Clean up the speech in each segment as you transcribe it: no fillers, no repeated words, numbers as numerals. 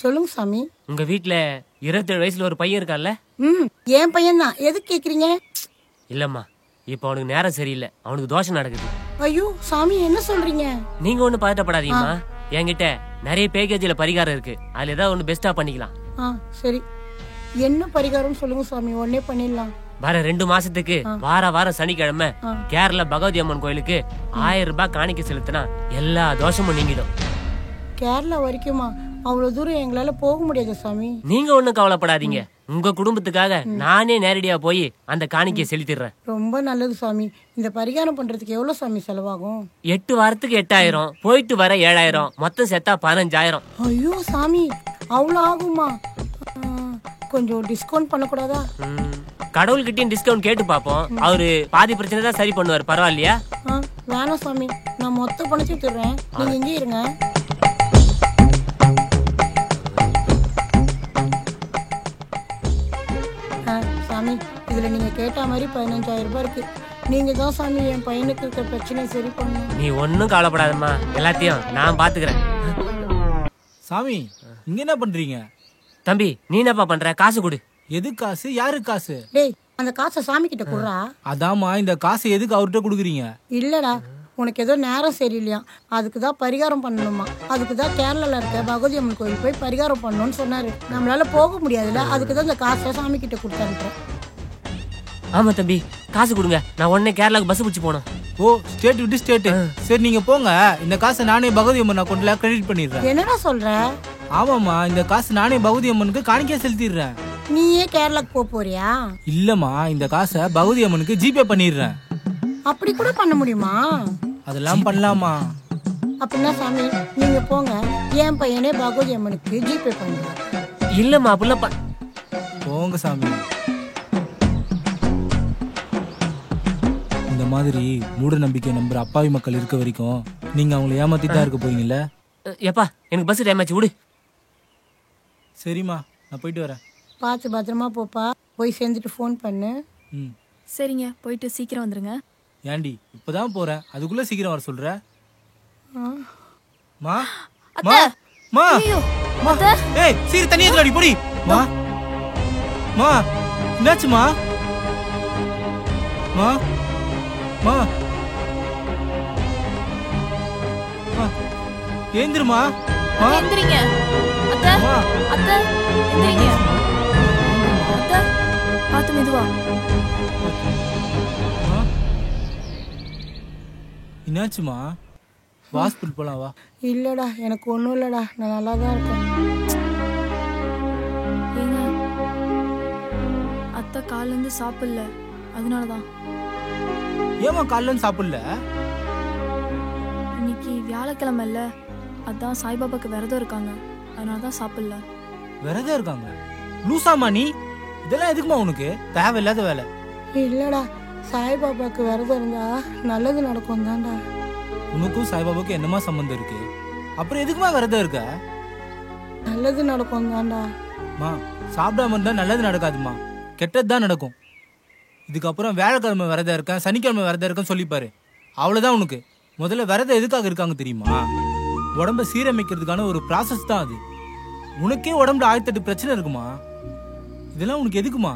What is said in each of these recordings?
சொல்லுங்க சாமி. உங்க வீட்ல 27 வயசுல ஒரு பையன் இருக்கான்ல? என் பையன் தான். எதுக்கு கேக்குறீங்க? இல்லம்மா, இப்ப அவனுக்கு நேரம் சரியில்லை, அவனுக்கு தோஷம் நடக்குது. ஐயோ சாமி, என்ன சொல்றீங்க? நீங்க ஒண்ணு பதட்டப்படாதீங்கம்மா. என்கிட்ட நிறைய பேக்கேஜ்ல பரிகாரம் இருக்கு, அதுல ஏதாவது ஒண்ணு பெஸ்டா பண்ணிக்கலாம். சரி, என்ன பரிகாரம் சொல்லுங்க சாமி, உடனே பண்ணிடலாம். வர 2 மாசத்துக்கு வாரம் சனிக்கிழமை கேரளா பகவதி அம்மன் கோயிலுக்கு 1000 ரூபாய் காணிக்க செலுத்தினா எல்லா தோஷமும் நீங்கிடும். கேரளா வரைக்குமா? அவ்வளவு தூரம் எங்களால போக முடியாது சாமி. நீங்க ஒண்ணும் கவலைப்படாதீங்க, உங்க குடும்பத்துக்காக நானே நேரடியா போய் அந்த காணிக்கையை செலுத்திடுறேன். ரொம்ப நல்லது சாமி. இந்த பரிகாரம் பண்றதுக்கு எவ்வளவு சாமி செலவாகும்? 8 வாரத்துக்கு 8000, போயிட்டு வர 7000, மொத்தம் சேர்த்தா 15000. ஐயோ சாமி, அவ்வளவு ஆகுமா? கொஞ்சம் டிஸ்கவுண்ட் பண்ணக்கூடாதா? கடவுள்கிட்டயும் டிஸ்கவுண்ட் கேட்டு பாப்போம், அவரு பாதி பிரச்சனை தான் சரி பண்ணுவார். பரவாயில்லையா? வேணாம் சாமி, நான் மொத்த பணத்தையும் தர்றேன், நீங்க இங்கே இருங்க. சாமி, இதுல நீங்க கேட்ட மாதிரி 15000 ரூபாய் இருக்கு. நீங்க தான் சாமி என் பையனுக்கு இருக்க பிரச்சனையை சரி பண்ணணும். நீ ஒன்னும் கவலைப்படாதம்மா, எல்லாத்தையும் நான் பாத்துக்கிறேன். சாமி, இங்க என்ன பண்றீங்க? தம்பி, நீ என்னப்பா பண்ற? காசு கொடு. எது காசு? யாரு காசு? டேய், அந்த காசை சாமி கிட்ட குடுறா. அதாமா, இந்த காசு எதுக்கு அவர்கிட்ட குடுக்குறீங்க? இல்லடா, உனக்கு ஏதோ நேரம் சரியில்லையா, அதுக்கு தான் பரிகாரம் பண்ணணுமா. அதுக்கு தான் கேரளால இருக்க பகவதி அம்மன் கோயில் போய் பரிகாரம் பண்ணணும்னு சொன்னாரு. நம்மளால போக முடியாதுல்ல, அதுக்கு தான் இந்த காசை சாமி கிட்ட கொடுத்தாரு. ஆமா தம்பி, காசு கொடுங்க, நான் உடனே கேரளாக்கு பஸ் பிடிச்சி போனோம். ஓ, ஸ்டேட் விட்டு ஸ்டேட். சரி, நீங்க போங்க. இந்த காசை நானே பகவதி அம்மன் அக்கௌண்ட்ல கிரெடிட் பண்ணிடுறேன். என்னடா சொல்ற? ஆமாமா, இந்த காசு நானே பகவதி அம்மனுக்கு காணிக்கையா செலுத்திடுறேன். நீயே கேரளாக்கு போறியா? இல்லம்மா, இந்த காசை பகவதி அம்மனுக்கு ஜிபே பண்ணிடுறேன். அப்படி கூட பண்ண முடியுமா? அதெல்லாம் பண்ணலாமா? அப்படின்னா சாமி, நீங்க போங்க, என் பையனே பகவதி அம்மனுக்கு ஜிபே பண்ணுங்க. இல்லம்மா, அப்படிலாம் போங்க சாமி. இந்த மாதிரி மூட நம்பிக்கை நம்புற அப்பாவி மக்கள் இருக்க வரைக்கும் நீங்க அவங்களை ஏமாத்தி தான் இருக்க போறீங்கல்ல. எப்பா, எனக்கு பஸ் டைம் ஆச்சு, விடு. சரிம்மா, நான் போயிட்டு வரேன். பார்த்து பத்திரமா போப்பா, போய் சேர்ந்துட்டு ஃபோன் பண்ணு. சரிங்க, போயிட்டு சீக்கிரம் வந்துருங்க. ஏண்டி, இப்பதான் போறேன், அதுக்குள்ள சீக்கிரம் வர சொல்ற? மா அத்தை, மா ஐயோ, மா, ஏய் சீக்கிரம் தண்ணி ஏத்துடி போடி. மா மா, என்னாச்சுமா? மா மா ஏந்திருமா. எந்திரிங்க அத்தை, அத்தை எந்திரிங்க அத்தை, பார்த்து மெதுவா. என்னாச்சுமா? ஹாஸ்பிட்டல் போலாம் வா. இல்லடா, எனக்கு ஒன்றும் இல்லடா, நான் நல்லா தான் இருக்கேன். ஏங்க, அத்தை காலேருந்து சாப்பிடல, அதனாலதான். ஏமா காலைல சாப்பிடல? இன்னைக்கு வியாழக்கிழமை இல்ல, அதான் சாய்பாபாக்கு விரதம் இருக்காங்க, அதனாலதான் சாப்பிடல. விரதம் இருக்காங்க? லூசாமா நீ? இதெல்லாம் எதுக்குமா உனக்கு? தேவையில்லாத வேலை. இல்லடா, சாய்பாபாக்கு விரதம் இருந்தா நல்லது நடக்கும் தான்டா. உனக்கும் சாய்பாபாவுக்கு என்னமா சம்பந்தம் இருக்கு? அப்புறம் எதுக்குமா விரதம் இருக்க? நல்லது நடக்கும் தான்டா. மா, சாப்பிடாம இருந்தா நல்லது நடக்காதுமா, கெட்டது தான் நடக்கும். இதுக்கப்புறம் வியாழக்கிழமை விரதம் இருக்கேன், சனிக்கிழமை விரதம் இருக்கேன்னு சொல்லிப்பாரு, அவ்வளவுதான் உனக்கு. முதல்ல விரதம் எதுக்காக இருக்காங்க தெரியுமா? உடம்ப சீரமைக்கிறதுக்கான ஒரு ப்ராசஸ் தான் அது. உனக்கே உடம்புல 1008 பிரச்சனை இருக்குமா, இதெல்லாம் உனக்கு எதுக்குமா?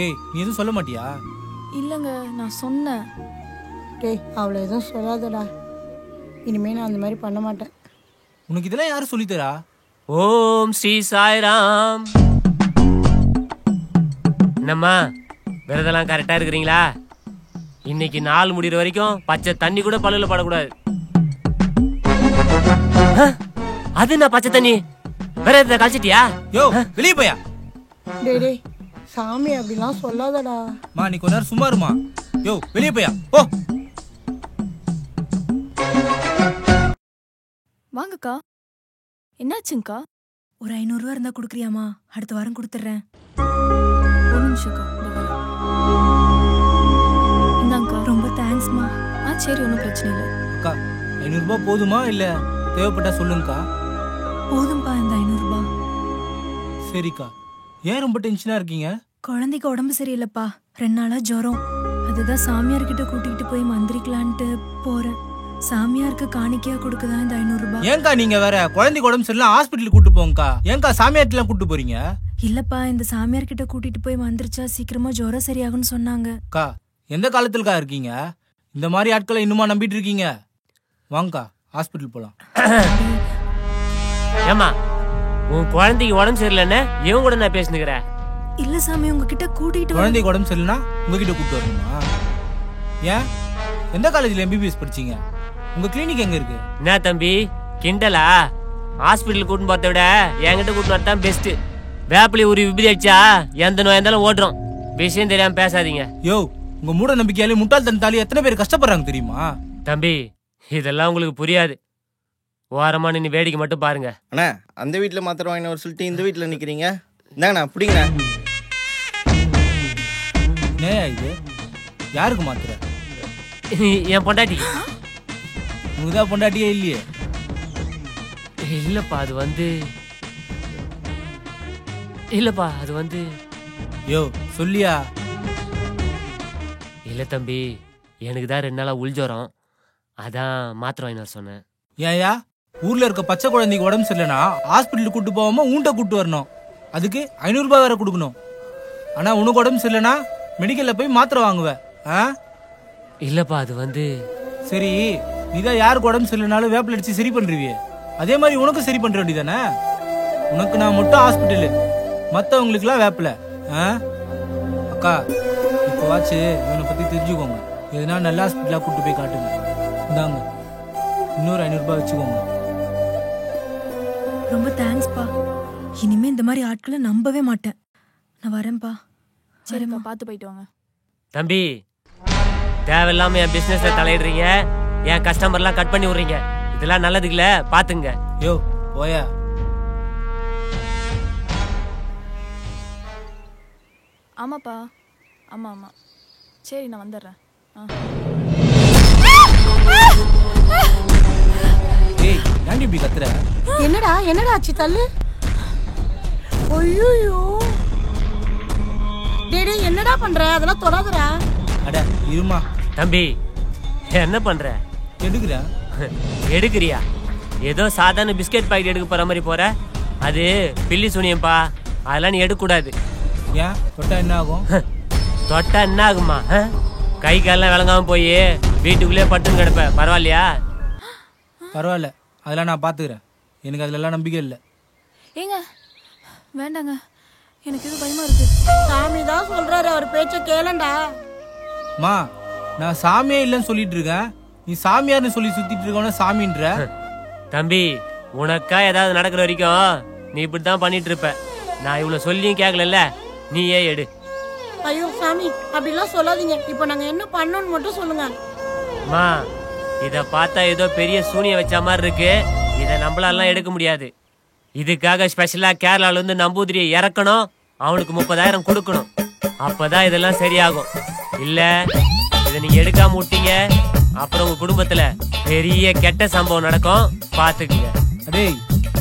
ஏய், நீ எதுவும் சொல்ல மாட்டியா? இல்லங்க, நான் சொன்னேன். டேய், அவளை எதுவும் சொல்லாதடா, இனிமே நான் அந்த மாதிரி பண்ண மாட்டேன். உனக்கு இதெல்லாம் யாரும் சொல்லித்தரா? ஓம் ஸ்ரீ சாய்ராம். என்னம்மா, விரதெல்லாம் கரெக்டா இருக்கிறீங்களா? இன்னைக்கு நாள் முடிகிற வரைக்கும் பச்சை தண்ணி கூட பல்லுல படக்கூடாது. அது என்ன பச்சை தண்ணி? விரதத்தை கழிச்சிட்டியா? யோ, வெளியே போயா. டேய் டேய், சாமி அப்படிலாம் சொல்லாதடா. மா, நீ கொஞ்ச நேரம் சும்மா இருமா. யோ, வெளியே போயா, போ. வாங்கக்கா. என்னாச்சுங்கக்கா? ஒரு 500 ரூபா இருந்தா குடுக்குறியாமா? அடுத்த வாரம் கொடுத்துட்றேன். ஒரு நிமிஷம்க்கா, இந்தாங்கக்கா. ரொம்ப தேங்க்ஸ்மா. சரி, ஒன்றும் பிரச்சனை இல்லை. அக்கா, 500 ரூபாய் போதுமா இல்ல தேவைப்பட்டா சொல்லுங்கக்கா. போதும்பா இந்த 500 ரூபாய். சரிக்கா. ஏன் ரொம்ப டென்ஷனா இருக்கீங்க? குழந்தைக்கு உடம்பு சரியில்லைப்பா, 2 நாளா ஜுரம். அதுதான் சாமியார்கிட்ட கூட்டிகிட்டு போய் மந்திரிக்கலான்ட்டு போறேன். சாமியாருக்கு காணிக்கையா கொடுக்கதான் இந்த 500 ரூபாய். ஏங்கா நீங்க வேற குழந்தைக்கு உடம்பு சரியில்லை ஹாஸ்பிட்டலுக்கு கூட்டு போங்கக்கா. ஏங்கா சாமியார்ட்டெல்லாம் கூட்டு போறீங்க? இல்லப்பா, இந்த சாமியார் கிட்ட கூட்டிட்டு போய் வந்துருச்சா சீக்கிரமா ஜுரம் சரியாகும்னு சொன்னாங்க. அக்கா எந்த காலத்துலக்கா இருக்கீங்க? இந்த மாதிரி ஆட்களை இன்னுமா நம்பிட்டு இருக்கீங்க? வாங்கக்கா ஹாஸ்பிட்டல் போலாம். ஏமா உன் குழந்தைக்கு உடம்பு சரியில்லைன்னு இவன் கூட நான் பேசினுக்கிறேன். இல்ல சாமி, உங்ககிட்ட கூட்டிட்டு குழந்தைக்கு உடம்பு சரியில்லைன்னா உங்ககிட்ட கூப்பிட்டு வரணுமா? ஏன் எந்த காலேஜ்ல MBBS படிச்சீங்க? உங்க கிளினிக் எங்க இருக்கு? என்ன தம்பி கிண்டலா? ஹாஸ்பிட்டல் கூட்டின்னு போறத விட என்கிட்ட கூட்டின்னு வரதான் பெஸ்ட். வேப்பிலி ஒரு விபதி அடிச்சா எந்த நோய் இருந்தாலும் ஓட்டுறோம். விஷயம் தெரியாம பேசாதீங்க. யோ, உங்க மூட நம்பிக்கையாலே முட்டாள்தனத்தாலே எத்தனை பேர் கஷ்டப்படுறாங்க தெரியுமா? தம்பி இதெல்லாம் உங்களுக்கு புரியாது. ஓரமா நீ வேடிக்கை மட்டும் பாருங்க. அண்ணா அந்த வீட்டில் மாத்திரம் வாங்கின ஒரு சொல்லிட்டு இந்த வீட்டில் நிற்கிறீங்க. இந்தாங்கண்ணா பிடிங்கண்ணா. ஏன் இது யாருக்கு மாத்திர? என் பொண்டாட்டி. உங்கதான் பொண்டாட்டியே இல்லையே. இல்லப்பா அது வந்து இல்லப்பா அது வந்து யோ சொல்லியா? இல்ல தம்பி, எனக்கு தான் 2 நாளா உள்ஜோரம். அதான் மாத்திரை வாங்கின சொன்னேன். ஏயா ஊர்ல இருக்க பச்சை குழந்தைக்கு உடம்பு சரியில்லைன்னா ஹாஸ்பிட்டலுக்கு கூட்டு போகாம ஊண்ட கூட்டு வரணும். அதுக்கு 500 ரூபாய் வேற கொடுக்கணும். ஆனா உனக்கு உடம்பு சரியில்லைன்னா மெடிக்கல்ல போய் மாத்திரை வாங்குவ. இல்லப்பா அது வந்து சரி, நீதான் யாருக்கு உடம்பு சரியில்லைனாலும் வேப்பில அடிச்சு சரி பண்றியே, அதே மாதிரி உனக்கு சரி பண்ற வேண்டியதானே? உனக்கு நான் மட்டும் ஹாஸ்பிட்டலு, மத்தவங்களுக்கு எல்லாம் வேப்பில. அக்கா இப்போ வாச்சு இவனை பத்தி தெரிஞ்சுக்கோங்க. எதுனா நல்ல ஹாஸ்பிட்டலா கூட்டு போய் காட்டுங்க. இந்தாங்க இன்னொரு 500 ரூபாய் வச்சுக்கோங்க. ரொம்ப தேங்க்ஸ்பா. இனிமே இந்த மாதிரி ஆட்களை நம்பவே மாட்டேன். நான் வரேன்ப்பா. சரிம்மா, பார்த்து போயிட்டு வாங்க. தம்பி தேவையில்லாம என் பிசினஸ்ல தலையிடுறீங்க, என் கஸ்டமர்லாம் கட் பண்ணி விடுறீங்க. இதெல்லாம் நல்லதுக்கு இல்ல, பாத்துங்க. யோ போயா. ஆமாப்பா, ஆமா ஆமா. சரி நான் வந்துடுறேன். ஏய் ஏன்டி இப்படி கத்துற? என்னடா ஆச்சு? தள்ளு. ஐயோ டேடி என்னடா பண்ற? அதெல்லாம் தொடாதடா. அட இருமா. தம்பி என்ன பண்ற? எடுக்கிறேன். எடுக்கிறியா? ஏதோ சாதாரண பிஸ்கெட் பாக்கெட் எடுக்க போற மாதிரி போற. அது பில்லி சுனியம்பா, அதெல்லாம் நீ எடுக்க கூடாது. ஏன் தொட்டா என்ன ஆகும்? தொட்டா என்ன ஆகுமா? கை காலெல்லாம் விளங்காம போய் வீட்டுக்குள்ளே பட்டுன்னு கிடப்ப. பரவாயில்லையா? பரவாயில்ல, அதெல்லாம் நான் பாத்துக்கிறேன். எனக்கு அதுல எல்லாம் நம்பிக்கை இல்லை. ஏங்க வேண்டாங்க, எனக்கு எதுவும் பயமா இருக்கு. சாமி தான் சொல்றாரு, அவர் பேச்ச கேளண்டா. மா நான் சாமியே இல்லைன்னு சொல்லிட்டு இருக்கேன், நீ சாமியார்னு சொல்லி சுத்திட்டு இருக்கவன சாமின்ற. தம்பி உனக்கா ஏதாவது நடக்கிற வரைக்கும் நீ இப்படித்தான் பண்ணிட்டு இருப்ப. நான் இவ்வளவு சொல்லியும் கேட்கல, நீயே எடு. ஐயோ சாமி அப்படிலாம் சொல்லாதீங்க. இப்போ நாங்க என்ன பண்ணணும்னு மட்டும் சொல்லுங்க. மா இத பார்த்தா ஏதோ பெரிய சூனிய வச்ச மாதிரி இருக்கு. இத நம்மளால எடுக்க முடியாது. இதுக்காக ஸ்பெஷலா கேரளால இருந்து நம்பூதிரியை இறக்கணும், அவனுக்கு 30,000 கொடுக்கணும். அப்பதான் இதெல்லாம் சரியாகும். இல்ல இத நீங்க எடுக்காம விட்டீங்க, அப்புறம் உங்க குடும்பத்துல பெரிய கெட்ட சம்பவம் நடக்கும். பாத்துக்குங்க. அடே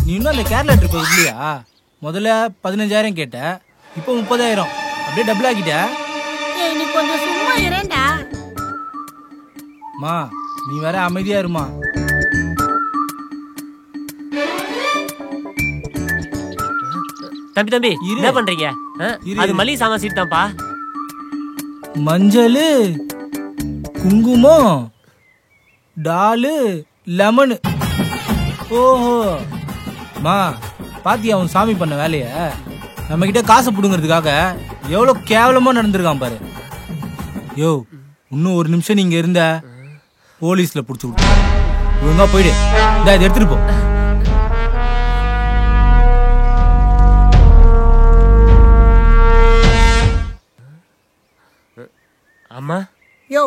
நீ இன்னும் அந்த கேரளா ட்ரிப் இல்லையா? முதல்ல 15,000 கேட்ட, இப்போ 30,000. அப்படியே டபுள் ஆகிட்ட. ஏய் நீ கொஞ்சம் சும்மா இரேண்டா. மா நீ வேற அமைதியா இருமா. தம்பி என்ன பண்றீங்க? அது மளிகை சாமான் சீட் தான்ப்பா. மஞ்சள், குங்குமம், டாலு, லெமனு. ஓஹோ மா பாத்தியா அவன் சாமி பண்ண வேலைய? நம்ம கிட்ட காசை புடுங்கிறதுக்காக எவ்வளவு கேவலமா நடந்திருக்கான் பாரு. யோ இன்னும் ஒரு நிமிஷம் நீங்க இருந்த போலீஸ்ல புடிச்சு விட்டு ஒழுங்கா போயிடு. இதை எடுத்துட்டு போ. அம்மா யோ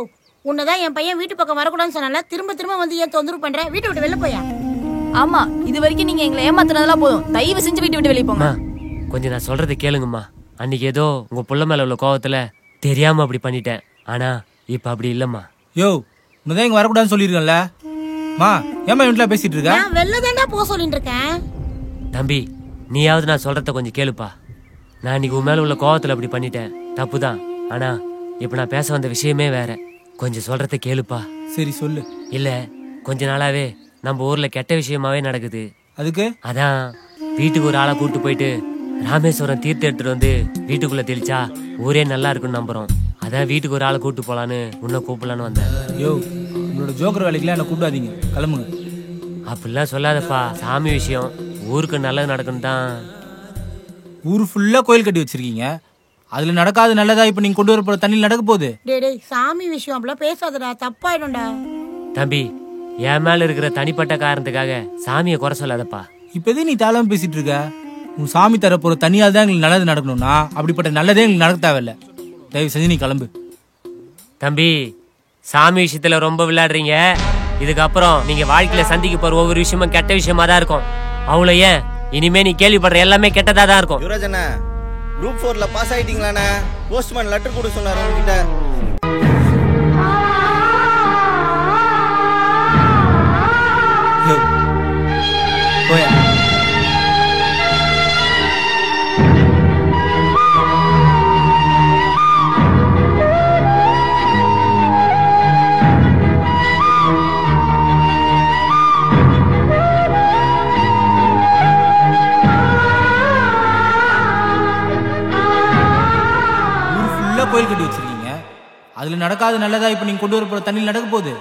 உன்னதான் என் பையன் வீட்டு பக்கம் வரக்கூடாதுன்னு சொன்னால, திரும்ப திரும்ப வந்து ஏன் தொந்தரவு பண்ற? வீட்டை விட்டு வெளில போயா. ஆமா, இது வரைக்கும் நீங்க எங்களை ஏமாத்துனதெல்லாம் போதும். தயவு செஞ்சு வீட்டு விட்டு வெளியே போங்க. கொஞ்சம் நான் சொல்றது கேளுங்கம்மா. அன்னைக்கு ஏதோ உங்க புள்ள மேல உள்ள கோவத்துல தெரியாம அப்படி பண்ணிட்டேன். ஆனா இப்ப அப்படி இல்லம்மா. யோ உன்னதான் இங்க வரக்கூடாதுன்னு சொல்லிருக்கேன்ல. மா ஏமா வீட்டுல பேசிட்டு இருக்க? நான் வெளில தான்டா போக சொல்லிட்டு இருக்கேன். தம்பி நீயாவது நான் சொல்றத கொஞ்சம் கேளுப்பா. நான் இன்னைக்கு உன் மேல உள்ள கோவத்துல அப்படி பண்ணிட்டேன், தப்புதான். ஆனா இப்ப நான் பேச வந்த விஷயமே வேற. கொஞ்சம் சொல்றத கேளுப்பா. சரி சொல்லு. இல்ல கொஞ்ச நாளாவே நம்ம ஊர்ல கெட்ட விஷயமாவே நடக்குது. அதுக்கு அதான் வீட்டுக்கு ஒரு ஆளை கூட்டு போயிட்டு ராமேஸ்வரம் தீர்த்து எடுத்துட்டு வந்து வீட்டுக்குள்ள தெளிச்சா ஊரே நல்லா இருக்குன்னு நம்புறோம். அதான் வீட்டுக்கு ஒரு ஆளை கூட்டு போலான்னு உன்னை கூப்பிடலான்னு வந்தேன். யோ, உங்களோட ஜோக்கர் வேலைக்கெல்லாம் என்ன கூப்பிடாதீங்க, கிளம்புங்க. அப்படிலாம் சொல்லாதப்பா, சாமி விஷயம், ஊருக்கு நல்லது நடக்குன்னு தான். ஊர் ஃபுல்லா கோயில் கட்டி வச்சிருக்கீங்க, அதுல நடக்காது நல்லதா இப்ப நீங்க கொண்டு வர போற தண்ணியில் நடக்க போகுது? டேய் சாமி விஷயம் அப்படிலாம் பேசாதடா, தப்பாயிடும்டா. தம்பி, என் மேல இருக்கிற தனிப்பட்ட காரணத்துக்காக சாமியை குறை சொல்லாதப்பா. இப்ப எதே நீ தாளாம பேசிட்டு இருக்க? உன் சாமி தர போற தனியால் தான் எங்களுக்கு நல்லது நடக்கணும்னா அப்படிப்பட்ட நல்லதே எங்களுக்கு நடக்க தேவையில்ல. தயவு செஞ்சு நீ கிளம்பு. தம்பி, சாமி விஷயத்துல ரொம்ப விளையாடுறீங்க. இதுக்கப்புறம் நீங்க வாழ்க்கையில சந்திக்க போற ஒவ்வொரு விஷயமும் கெட்ட விஷயமா தான் இருக்கும். அவ்வளோ ஏன், இனிமே நீ கேள்விப்படுற எல்லாமே கெட்டதா தான் இருக்கும். யுவராஜ் அண்ணா, குரூப் 4ல பாஸ் ஆயிட்டீங்களாண்ணே? போஸ்ட்மேன் லெட்டர் கொடுக்க சொன்னாரு உங்ககிட்ட. போயா. கோயில் கட்டி வச்சிருக்கீங்க, அதுல நடக்காது நல்லதா இப்ப நீங்க கொண்டு வர போற தண்ணியில் நடக்க போகுது?